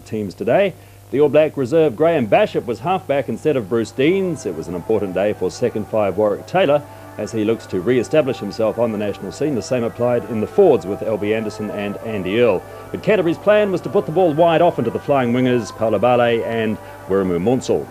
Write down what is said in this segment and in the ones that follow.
teams today. The All Black reserve Graham Bashop was halfback instead of Bruce Deans. It was an important day for second five Warwick Taylor as he looks to re-establish himself on the national scene. The same applied in the forwards with LB Anderson and Andy Earle. But Canterbury's plan was to put the ball wide off into the flying wingers Paula Bale and Wiramu Monsell.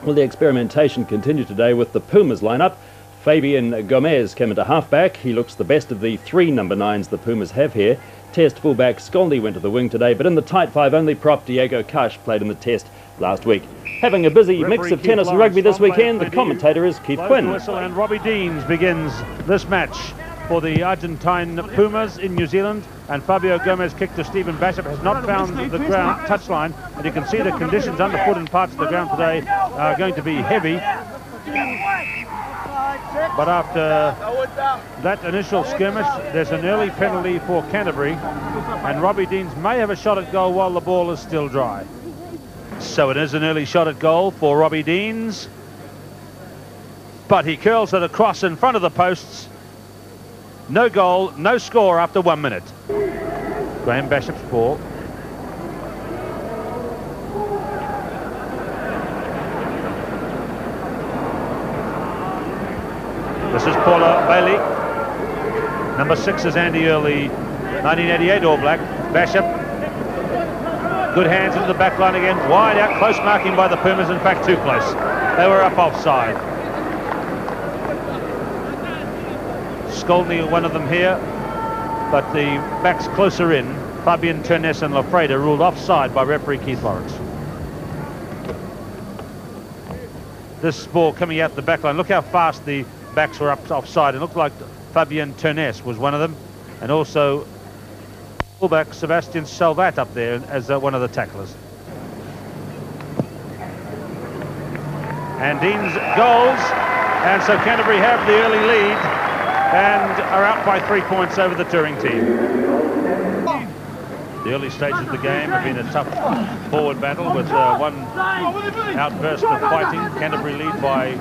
Well, the experimentation continued today with the Pumas lineup. Fabian Gomez came into halfback. He looks the best of the three number 9s the Pumas have here. Test fullback Skolny went to the wing today, but in the tight five only prop Diego Cash played in the test last week. Having a busy mix of tennis and rugby this weekend, the commentator is Keith Quinn. Whistle, and Robbie Deans begins this match for the Argentine Pumas in New Zealand, and Fabio Gomez kick to Stephen Bashop has not found the ground touchline, and you can see the conditions underfoot in parts of the ground today are going to be heavy. But after that initial skirmish, there's an early penalty for Canterbury, and Robbie Deans may have a shot at goal while the ball is still dry. So it is an early shot at goal for Robbie Deans, but he curls it across in front of the posts. No goal, no score after 1 minute. Graham Bashop's ball. This is Paula Bailey. Number 6 is Andy Earle, 1988 All Black. Bashop. Good hands into the back line again. Wide out, close marking by the Pumas. In fact, too close. They were up offside. Skolny, one of them here, but the backs closer in. Fabian Turness and Lafreda ruled offside by referee Keith Lawrence. This ball coming out the back line. Look how fast the backs were up offside. It looked like Fabian Turness was one of them, and also fullback Sebastian Salvat up there as one of the tacklers. And Deans goals, and so Canterbury have the early lead and are out by 3 points over the touring team. The early stages of the game have been a tough forward battle with one outburst of fighting. Canterbury lead by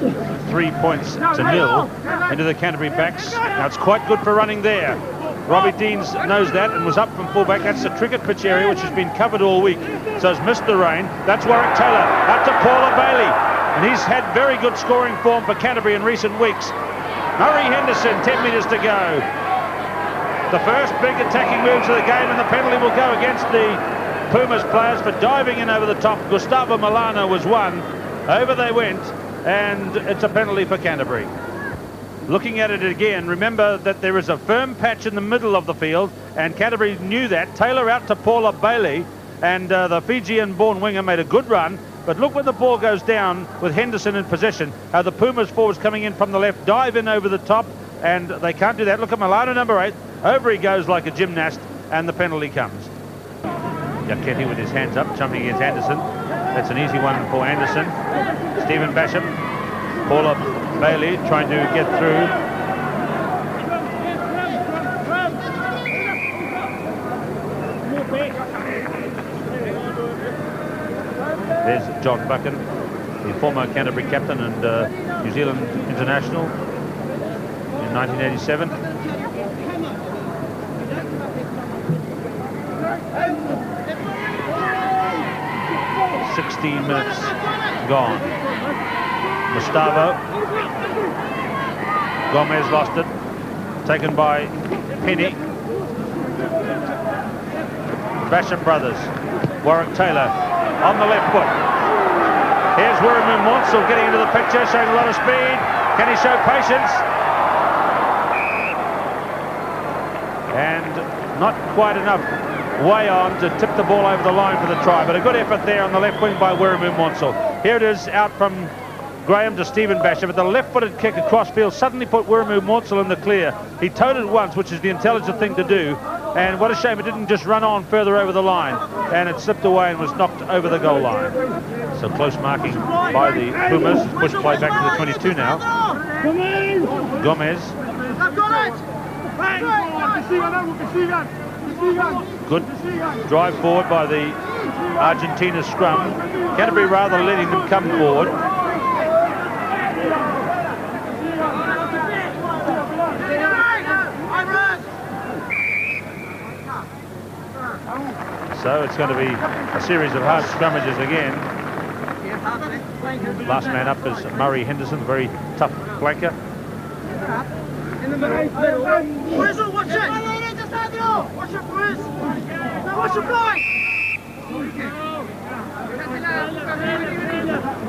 3 points to 0 into the Canterbury backs. Now it's quite good for running there. Robbie Deans knows that and was up from fullback. That's the cricket pitch area which has been covered all week, so has missed the rain. That's Warwick Taylor out to Paula Bailey, and he's had very good scoring form for Canterbury in recent weeks. Murray Henderson, 10 metres to go. The first big attacking moves of the game, and the penalty will go against the Pumas players for diving in over the top. Gustavo Milano was one. Over they went, and it's a penalty for Canterbury. Looking at it again, remember that there is a firm patch in the middle of the field, and Canterbury knew that. Taylor out to Paula Bailey, and the Fijian-born winger made a good run. But look when the ball goes down with Henderson in possession, how the Pumas forwards coming in from the left dive in over the top, and they can't do that. Look at Milano, number 8. Over he goes like a gymnast, and the penalty comes. Jacketti with his hands up, jumping against Anderson. That's an easy one for Anderson. Stephen Bashop. Paula Bailey trying to get through. There's John Buchan, the former Canterbury captain and New Zealand international in 1987. "16 minutes gone." Gustavo. Gomez lost it. Taken by Penny. Basham brothers. Warwick Taylor on the left foot. Here's Wiramu Monsell getting into the picture, showing a lot of speed. Can he show patience? And not quite enough way on to tip the ball over the line for the try, but a good effort there on the left wing by Wiramu Monsell. Here it is, out from Graham to Stephen Bashop, but the left-footed kick across field suddenly put Wiramu Monsell in the clear. He towed it once, which is the intelligent thing to do, and what a shame it didn't just run on further over the line, and it slipped away and was knocked over the goal line. So close marking by the Pumas. Push play back to the 22 now. Gomez. Good drive forward by the Argentina scrum. Canterbury rather letting them come forward. So it's going to be a series of hard scrummages again. Last man up is Murray Henderson, very tough flanker. In the middle. Watch it! Watch it, boys! Watch it, boys!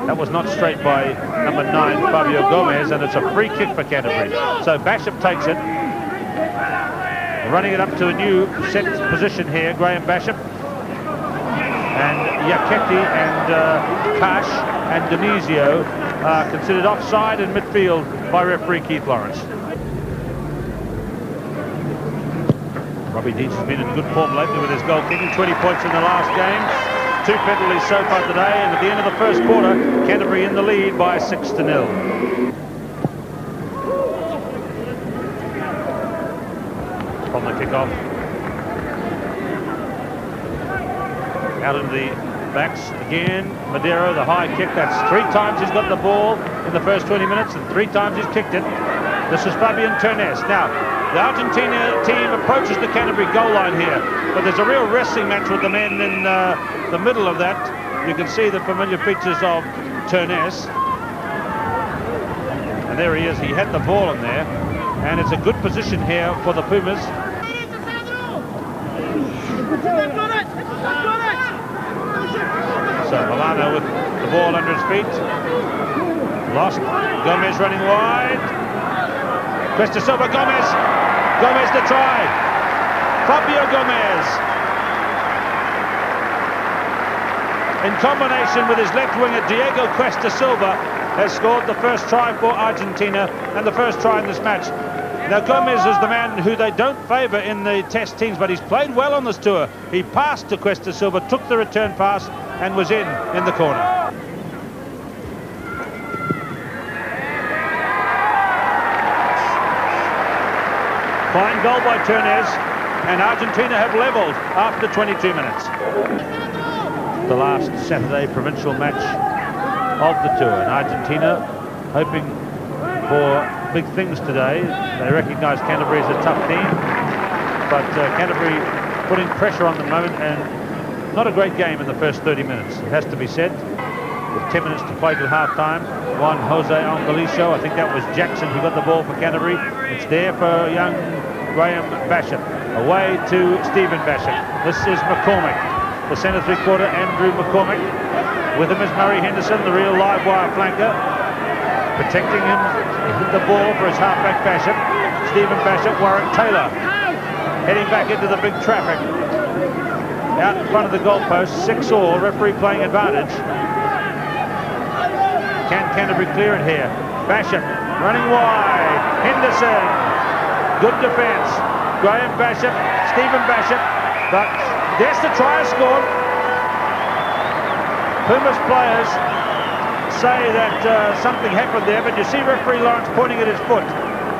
That was not straight by number 9, Fabio Gomez, and it's a free kick for Canterbury. So Basham takes it, running it up to a new set position here, Graham Basham. And Yaketi and Kash and Denizio are considered offside in midfield by referee Keith Lawrence. Robbie Deans has been in good form lately with his goal kicking, 20 points in the last game. 2 penalties so far today, and at the end of the first quarter, Canterbury in the lead by 6-0. From the kick-off. Out into the backs again. Madero, the high kick. That's 3 times he's got the ball in the first 20 minutes, and 3 times he's kicked it. This is Fabian Ternes. Now, the Argentina team approaches the Canterbury goal line here, but there's a real wrestling match with the men in the middle of that. You can see the familiar features of Ternes. And there he is. He had the ball in there, and it's a good position here for the Pumas. So Milano with the ball under his feet. Lost. Gomez running wide. Cuesta Silva, Gomez. Gomez the try. Fabio Gomez. In combination with his left winger Diego Cuesta Silva has scored the first try for Argentina and the first try in this match. Now Gomez is the man who they don't favour in the test teams, but he's played well on this tour. He passed to Cuesta Silva, took the return pass and was in the corner. Fine goal by Ternes, and Argentina have levelled after 22 minutes. The last Saturday provincial match of the tour, and Argentina hoping for big things today. They recognise Canterbury as a tough team, but Canterbury putting pressure on the moment, and not a great game in the first 30 minutes, it has to be said. With 10 minutes to play till half-time, Juan Jose Angelicio, I think that was Jackson who got the ball for Canterbury. It's there for young Graham Basham, away to Stephen Basham. This is McCormick, the centre three-quarter, Andrew McCormick. With him is Murray Henderson, the real live wire flanker, protecting him the ball for his halfback Basham. Stephen Basham, Warwick Taylor, heading back into the big traffic. Out in front of the goalpost, 6-all, referee playing advantage. Can Canterbury clear it here? Basham running wide. Henderson, good defence. Graham Basham, Stephen Basham, but there's the try scored. Pumas players say that something happened there, but you see referee Lawrence pointing at his foot.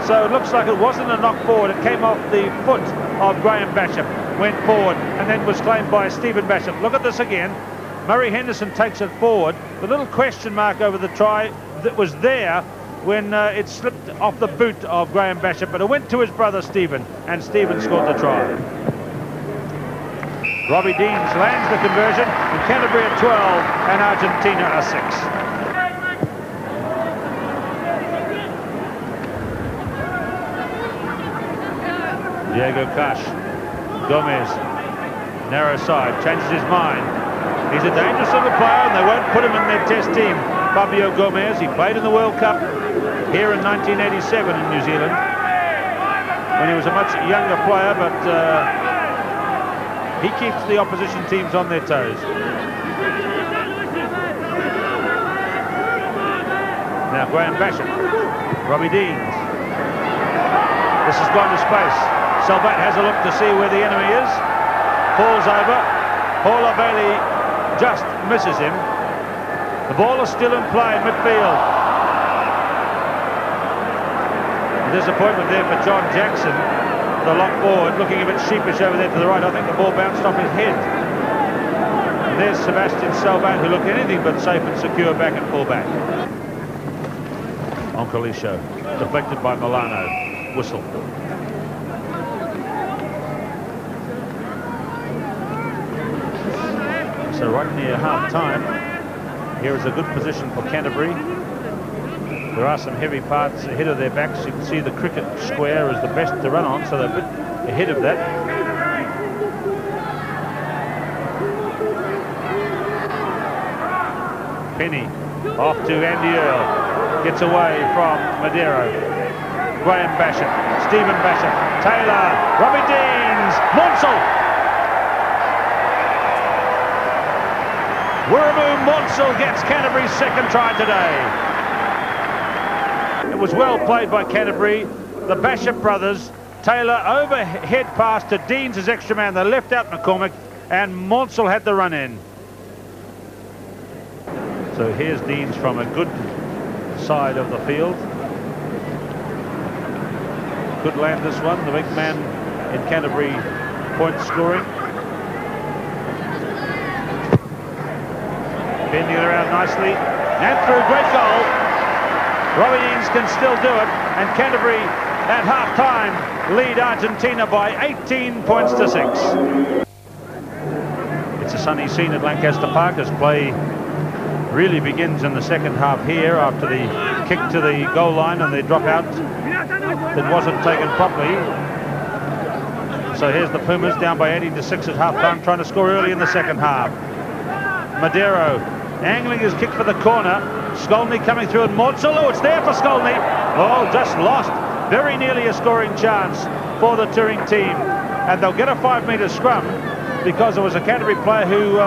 So it looks like it wasn't a knock forward. It came off the foot of Graham Basham, went forward, and then was claimed by Stephen Basham. Look at this again. Murray Henderson takes it forward. The little question mark over the try that was there when it slipped off the boot of Graham Basham, but it went to his brother Stephen, and Stephen scored the try. Robbie Deans lands the conversion, and Canterbury at 12 and Argentina are 6. Diego Cash, Gomez, narrow side, changes his mind. He's a dangerous little player, and they won't put him in their test team. Fabio Gomez, he played in the World Cup here in 1987 in New Zealand, when he was a much younger player, but he keeps the opposition teams on their toes. Now Graham Basham, Robbie Deans. This has gone to space. Salvat has a look to see where the enemy is. Falls over. Paul Bailey just misses him. The ball is still in play in midfield. A disappointment there for John Jackson, the lock forward, looking a bit sheepish over there to the right. I think the ball bounced off his head. And there's Sebastian Salvat, who looked anything but safe and secure back at full-back. Oncolicio, deflected by Milano. Whistle. So right near half-time, here is a good position for Canterbury. There are some heavy parts ahead of their backs. You can see the cricket square is the best to run on, so they're a bit ahead of that. Penny off to Andy Earl. Gets away from Madero. Graham Basham, Stephen Basham, Taylor, Robbie Deans, Monsell. Wiramu Monsell gets Canterbury's second try today. It was well played by Canterbury. The Basham brothers, Taylor overhead pass to Deans as extra man. They left out McCormick, and Monsell had the run in. So here's Deans from a good side of the field. Could land this one, the big man in Canterbury point scoring. Bending it around nicely, and through, great goal. Robbie Deans can still do it, and Canterbury at half-time lead Argentina by 18 points to 6. It's a sunny scene at Lancaster Park as play really begins in the second half here after the kick to the goal line and the drop out that wasn't taken properly. So here's the Pumas down by 18 to 6 at half-time, trying to score early in the second half. Madero angling his kick for the corner. Skolny coming through, and Monsell, oh, it's there for Skolny. Oh, just lost. Very nearly a scoring chance for the touring team. And they'll get a 5-metre scrum because there was a Canterbury player who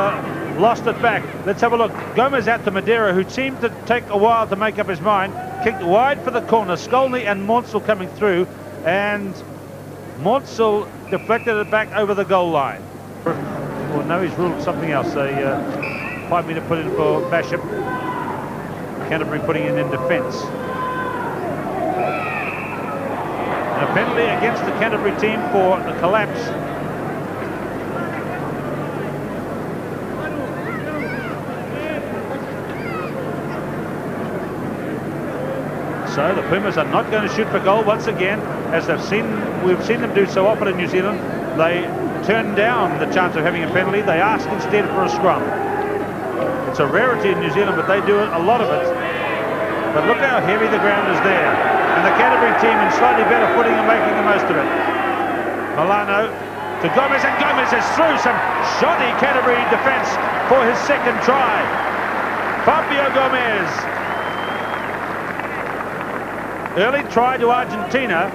lost it back. Let's have a look. Gomez out to Madero, who seemed to take a while to make up his mind. Kicked wide for the corner. Skolny and Monsell coming through, and Monsell deflected it back over the goal line. Well, no, he's ruled something else. A 5-metre put in for Basham. Canterbury putting in defence. And a penalty against the Canterbury team for the collapse. So the Pumas are not going to shoot for goal once again, as we've seen them do so often in New Zealand. They turn down the chance of having a penalty. They ask instead for a scrum. It's a rarity in New Zealand, but they do a lot of it. But look how heavy the ground is there. And the Canterbury team in slightly better footing and making the most of it. Milano to Gomez, and Gomez is through some shoddy Canterbury defence for his second try. Fabio Gomez. Early try to Argentina.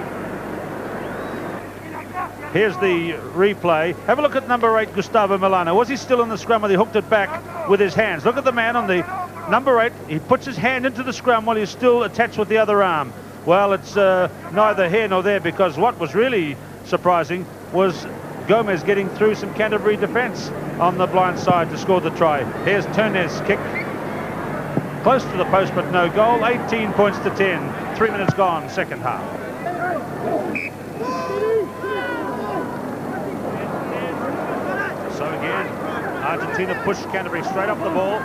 Here's the replay. Have a look at number 8, Gustavo Milano. Was he still in the scrum when he hooked it back with his hands? Look at the man on the number 8. He puts his hand into the scrum while he's still attached with the other arm. Well, it's neither here nor there, because what was really surprising was Gomez getting through some Canterbury defence on the blind side to score the try. Here's Turnez's kick. Close to the post, but no goal. 18 points to 10. 3 minutes gone, second half. So again, Argentina pushed Canterbury straight off the ball.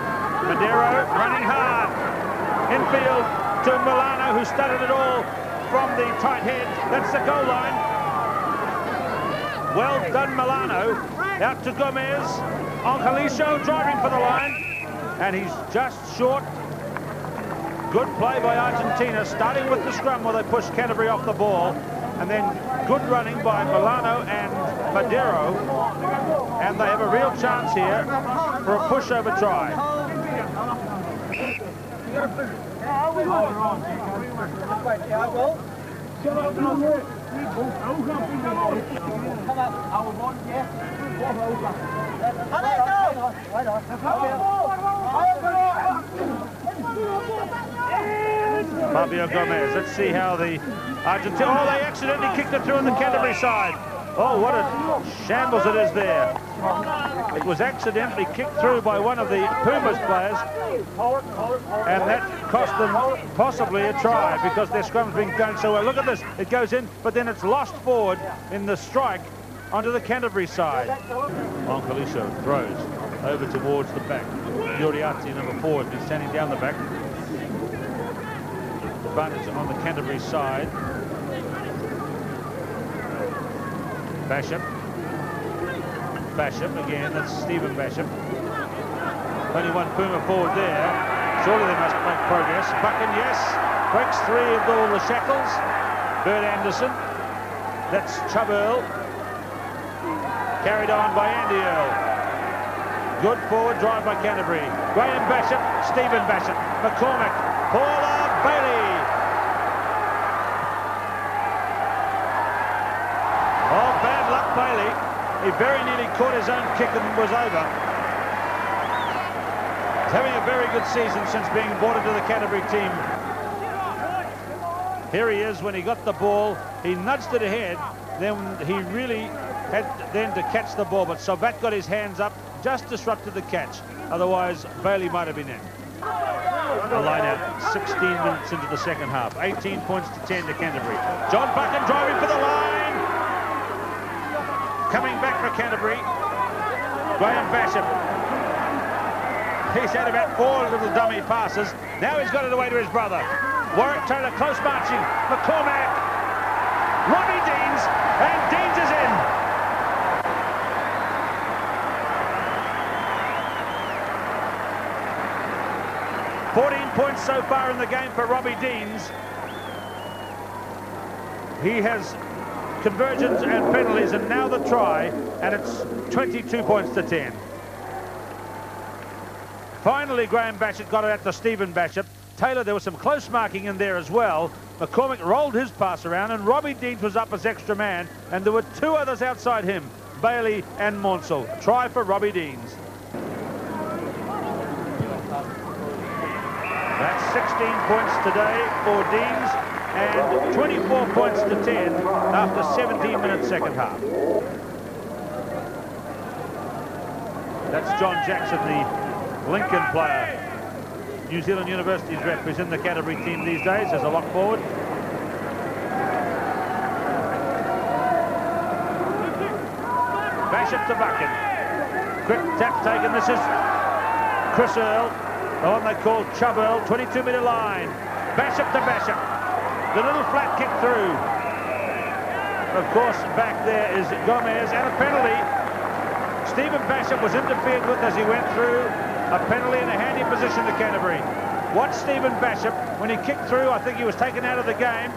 Madero running hard. Infield to Milano, who started it all from the tight head. That's the goal line. Well done, Milano. Out to Gomez. Angelico driving for the line. And he's just short. Good play by Argentina, starting with the scrum where they pushed Canterbury off the ball. And then good running by Milano and Madero. And they have a real chance here for a pushover try. Fabio Gomez, let's see how the Argentina... Oh, they accidentally kicked it through on the Canterbury side. Oh, what a shambles it is there. It was accidentally kicked through by one of the Pumas players, and that cost them possibly a try because their scrum's been going so well. Look at this, it goes in, but then it's lost forward in the strike onto the Canterbury side. Angelico throws over towards the back. Uriarte, number 4, has been standing down the back. Advantage on the Canterbury side. Basham again, that's Stephen Basham. Only one Puma forward there. Surely they must make progress. Buchan, yes, breaks three of all the shackles. Bert Anderson. That's Chubb Earl. Carried on by Andy Earl. Good forward drive by Canterbury. Graham Basham, Stephen Basham, McCormick, Paula Bailey. Oh, bad luck, Bailey. He very nearly caught his own kick and was over. He's having a very good season since being brought into the Canterbury team. Here he is when he got the ball. He nudged it ahead. Then he really had then to catch the ball, but Sabat got his hands up, just disrupted the catch. Otherwise, Bailey might have been in. The line out 16 minutes into the second half. 18 points to 10 to Canterbury. John Buchan driving for the line. Coming back for Canterbury. Graham Basham. He's had about 4 little dummy passes. Now he's got it away to his brother. Warwick Taylor close marching. McCormack. Robbie Deans. And Deans is in. Points so far in the game for Robbie Deans. He has conversions and penalties and now the try, and it's 22 points to 10. Finally, Graham Basham got it out to Stephen Basham. Taylor, there was some close marking in there as well. McCormick rolled his pass around and Robbie Deans was up as extra man, and there were 2 others outside him, Bailey and Monsell. Try for Robbie Deans. That's 16 points today for Deans and 24 points to 10 after 17 minutes second half. That's John Jackson, the Lincoln player. New Zealand University's rep, who's in the Canterbury team these days as a lock forward. Basham to Buchan. Quick tap taken. This is Chris Earl. The one they call Chubb Earl, 22-metre line. Basham to Basham. The little flat kick through. Of course, back there is Gomez and a penalty. Stephen Basham was interfered with as he went through. A penalty in a handy position to Canterbury. Watch Stephen Basham. When he kicked through, I think he was taken out of the game.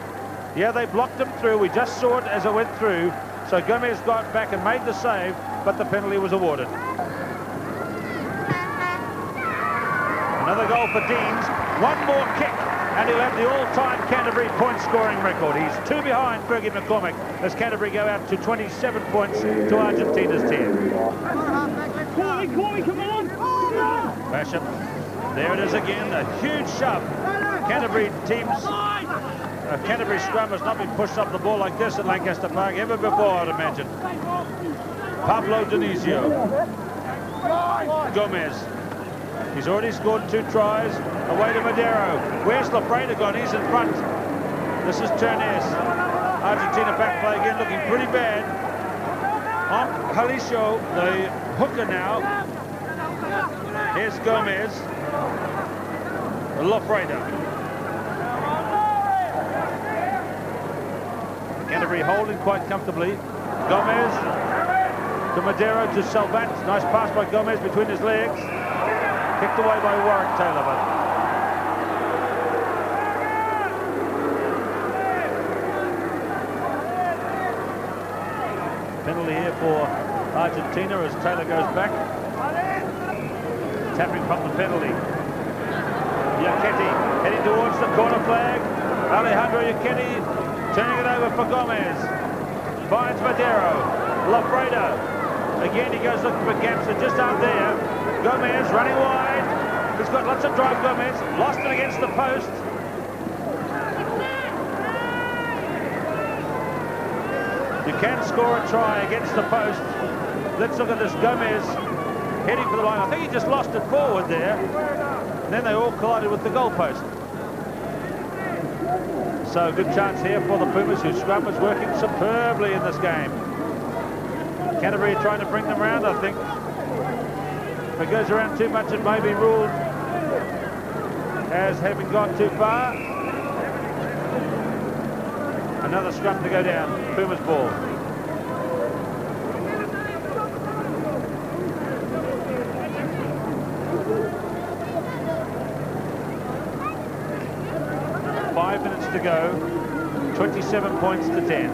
Yeah, they blocked him through. We just saw it as it went through. So Gomez got back and made the save, but the penalty was awarded. Another goal for Deans. One more kick, and he'll have the all-time Canterbury point-scoring record. He's 2 behind Fergie McCormick as Canterbury go out to 27 points to Argentina's 10. Basham. There it is again. A huge shove. Canterbury scrum has not been pushed off the ball like this at Lancaster Park ever before, I'd imagine. Pablo Dionisio. Gomez. He's already scored 2 tries. Away to Madero. Where's Lafreda gone? He's in front. This is Turnez. Argentina back play again, looking pretty bad. Jalisco, the hooker now. Here's Gomez. Lafreda. Canterbury holding quite comfortably. Gomez to Madero to Salvat. Nice pass by Gomez between his legs. Kicked away by Warwick Taylor, but penalty here for Argentina as Taylor goes back. Tapping from the penalty. Iachetti heading towards the corner flag. Alejandro Iachetti turning it over for Gomez. Finds Madero. Lafreda. Again, he goes looking for gaps that just aren't there. Gomez running wide. He's got lots of drive, Gomez. Lost it against the post. You can score a try against the post. Let's look at this. Gomez heading for the line. I think he just lost it forward there. And then they all collided with the goalpost. So a good chance here for the Pumas, whose scrum is working superbly in this game. Canterbury are trying to bring them round, I think. If it goes around too much, it may be ruled as having gone too far. Another scrum to go down. Pumas ball. 5 minutes to go, 27 points to 10.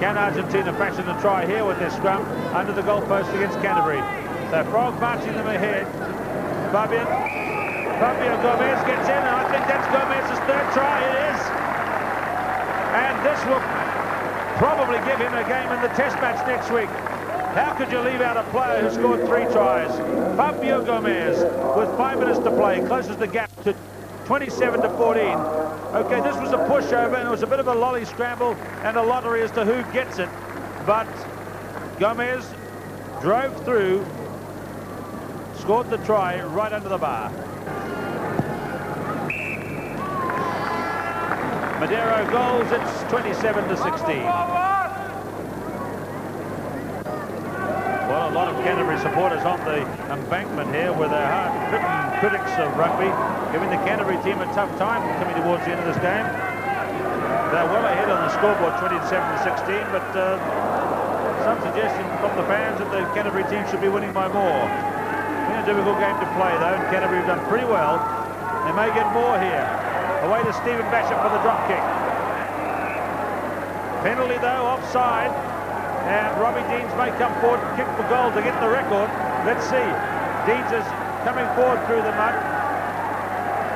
Can Argentina fashion a try here with their scrum under the goalpost against Canterbury? So Frog marching them ahead. Fabio Gomez gets in, and I think that's Gomez's third try. It is. And this will probably give him a game in the test match next week. How could you leave out a player who scored 3 tries? Fabio Gomez, with 5 minutes to play, closes the gap to 27 to 14. Okay, this was a pushover, and it was a bit of a lolly scramble and a lottery as to who gets it. But Gomez drove through, scored the try right under the bar. Madero goals, it's 27 to 16. Well, a lot of Canterbury supporters on the embankment here with their hard-bitten critics of rugby, giving the Canterbury team a tough time coming towards the end of this game. They're well ahead on the scoreboard, 27 to 16, but some suggestion from the fans that the Canterbury team should be winning by more. Been a difficult game to play, though, and Canterbury have done pretty well. They may get more here. Away to Stephen Basham for the drop kick. Penalty, though, offside. And Robbie Deans may come forward and kick for goal to get the record. Let's see. Deans is coming forward through the mud,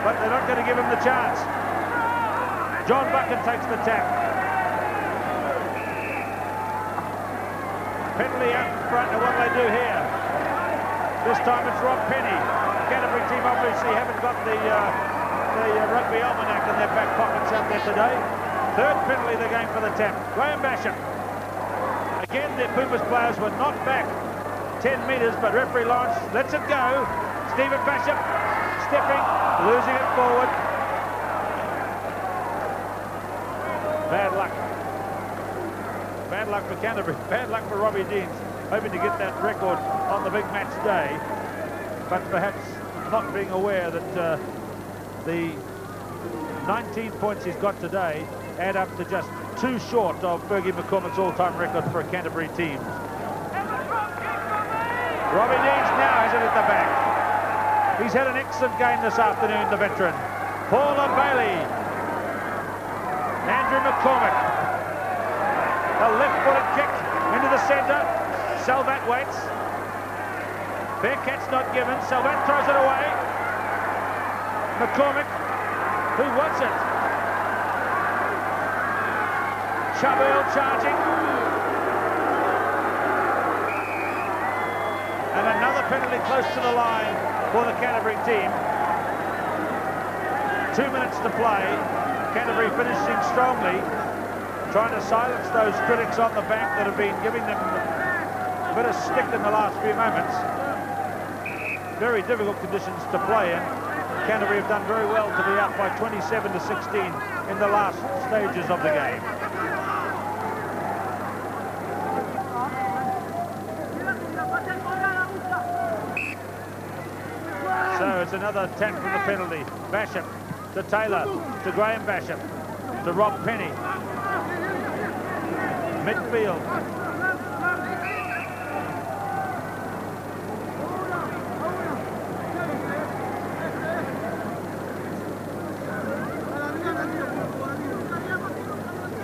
but they're not going to give him the chance. John Buchan takes the tap. Penalty out in front, and what do they do here? This time it's Rob Penny. The Canterbury team obviously haven't got the rugby almanac in their back pockets out there today. Third penalty of the game for the tap. Graham Basham. Again, the Pumas players were not back 10 metres, but referee Lawrence lets it go. Stephen Basham stepping, losing it forward. Bad luck. Bad luck for Canterbury. Bad luck for Robbie Deans, hoping to get that record on the big match day, but perhaps not being aware that the 19 points he's got today add up to just 2 short of Fergie McCormick's all-time record for a Canterbury team. Robbie Deans now has it at the back. He's had an excellent game this afternoon, the veteran. Paula Bailey. Andrew McCormick. A left-footed kick into the centre. Salvat waits. Fair catch not given. Salvat throws it away. McCormick, who wants it? Chabelle charging. And another penalty close to the line for the Canterbury team. 2 minutes to play. Canterbury finishing strongly, trying to silence those critics on the bank that have been giving them a bit of stick in the last few moments. Very difficult conditions to play in. Canterbury have done very well to be up by 27 to 16 in the last stages of the game. So it's another tap from the penalty. Basham to Taylor, to Graham Basham, to Rob Penny. Midfield.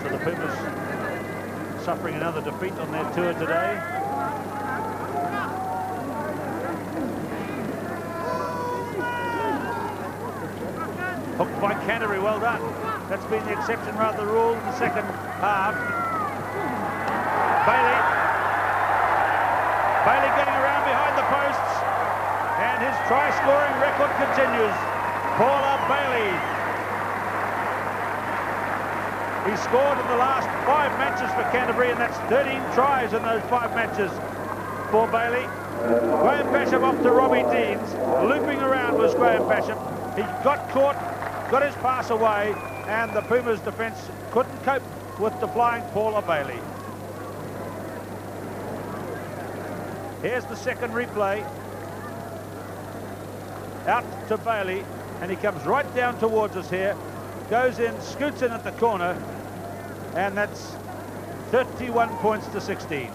So the Pumas suffering another defeat on their tour today. Hooked by Canterbury, well done. That's been the exception rather than the rule in the second half. Bailey getting around behind the posts, and his try-scoring record continues. Paula Bailey. He scored in the last 5 matches for Canterbury, and that's 13 tries in those 5 matches for Bailey. Graham Basham off to Robbie Deans. Looping around was Graham Basham. He got caught, got his pass away, and the Pumas defence couldn't cope with the flying Paula Bailey. Here's the second replay. Out to Bailey, and he comes right down towards us here. Goes in, scoots in at the corner, and that's 31 points to 16.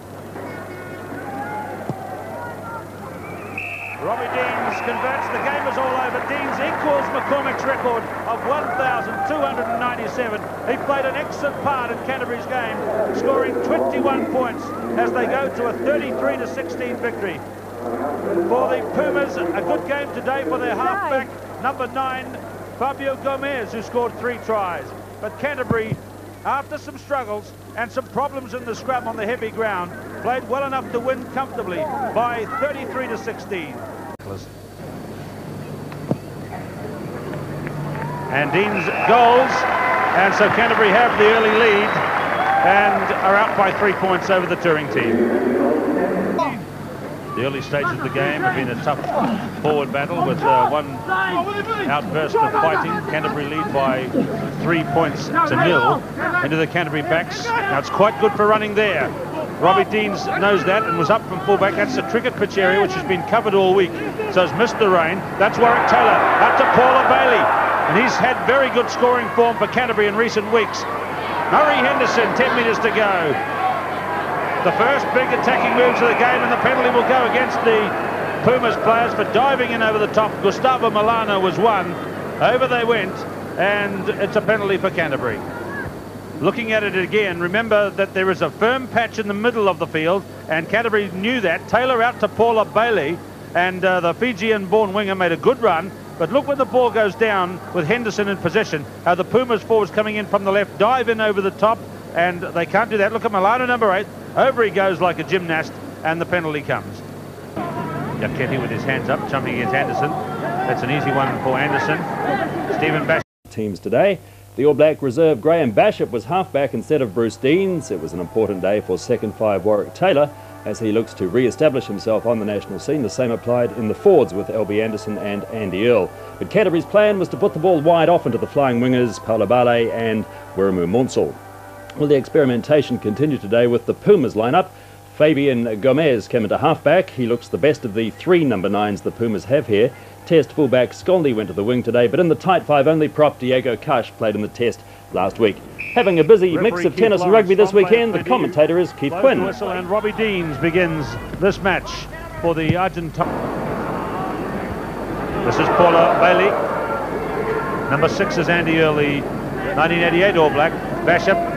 Robbie Deans converts. The game is all over. Deans equals McCormick's record of 1,297. He played an excellent part in Canterbury's game, scoring 21 points as they go to a 33-16 victory. For the Pumas, a good game today for their halfback, number 9, Fabio Gomez, who scored 3 tries. But Canterbury, after some struggles and some problems in the scrum on the heavy ground, played well enough to win comfortably by 33-16. And Dean's goals, and so Canterbury have the early lead and are out by 3 points over the touring team. The early stages of the game have been a tough forward battle with one outburst of fighting. Canterbury lead by 3 points to 0 into the Canterbury backs. Now it's quite good for running there. Robbie Deans knows that and was up from fullback. That's the cricket pitch area which has been covered all week, so has missed the rain. That's Warwick Taylor out to Paula Bailey, and he's had very good scoring form for Canterbury in recent weeks. Murray Henderson, 10 metres to go. The first big attacking moves of the game, and the penalty will go against the Pumas players for diving in over the top. Gustavo Milano was one. Over they went, and it's a penalty for Canterbury. Looking at it again, remember that there is a firm patch in the middle of the field, and Canterbury knew that. Taylor out to Paula Bailey, and the Fijian-born winger made a good run. But look when the ball goes down with Henderson in possession, how the Pumas forwards coming in from the left dive in over the top, and they can't do that. Look at Milano, number 8. Over he goes like a gymnast, and the penalty comes. Jaketti with his hands up, jumping against Anderson. That's an easy one for Anderson. Stephen Bashop. Teams today. The All Black reserve Graham Bashop was halfback instead of Bruce Deans. It was an important day for second 5 Warwick Taylor as he looks to re-establish himself on the national scene. The same applied in the forwards with LB Anderson and Andy Earle. But Canterbury's plan was to put the ball wide off into the flying wingers Paula Bale and Wiramu Monsell. Well, the experimentation continued today with the Pumas lineup. Fabian Gomez came into halfback. He looks the best of the 3 number 9s the Pumas have here. Test fullback Sconley went to the wing today, but in the tight 5 only prop Diego Cash played in the test last week. Having a busy mix of tennis and rugby this weekend, the commentator is Keith Quinn. Whistle, and Robbie Deans begins this match for the Argentina. This is Paula Bailey. Number 6 is Andy Earle, 1988 All Black. Bashop.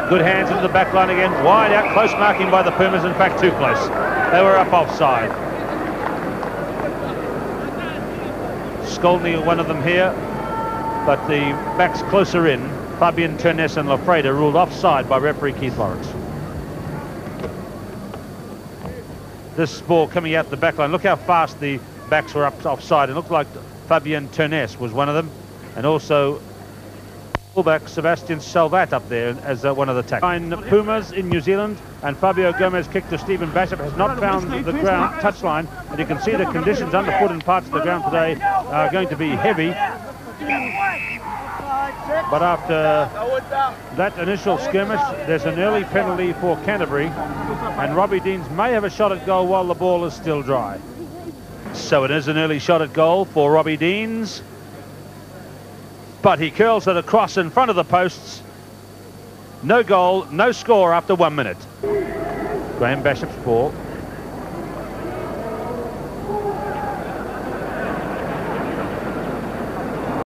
Good hands into the back line again. Wide out, close marking by the Pumas. In fact, too close. They were up offside. Scolney, one of them here, but the backs closer in. Fabian Turness and Lafreda ruled offside by referee Keith Lawrence. This ball coming out the back line. Look how fast the backs were up offside. It looked like Fabian Turness was one of them, and also fullback Sebastian Salvat up there as one of the tackles. Pumas in New Zealand, and Fabio Gomez kicked to Stephen Bashop, has not found the ground touchline, and you can see the conditions underfoot in parts of the ground today are going to be heavy. But after that initial skirmish, there's an early penalty for Canterbury, and Robbie Deans may have a shot at goal while the ball is still dry. So it is an early shot at goal for Robbie Deans, but he curls it across in front of the posts. No goal, no score after 1 minute. Graham Bashop's ball.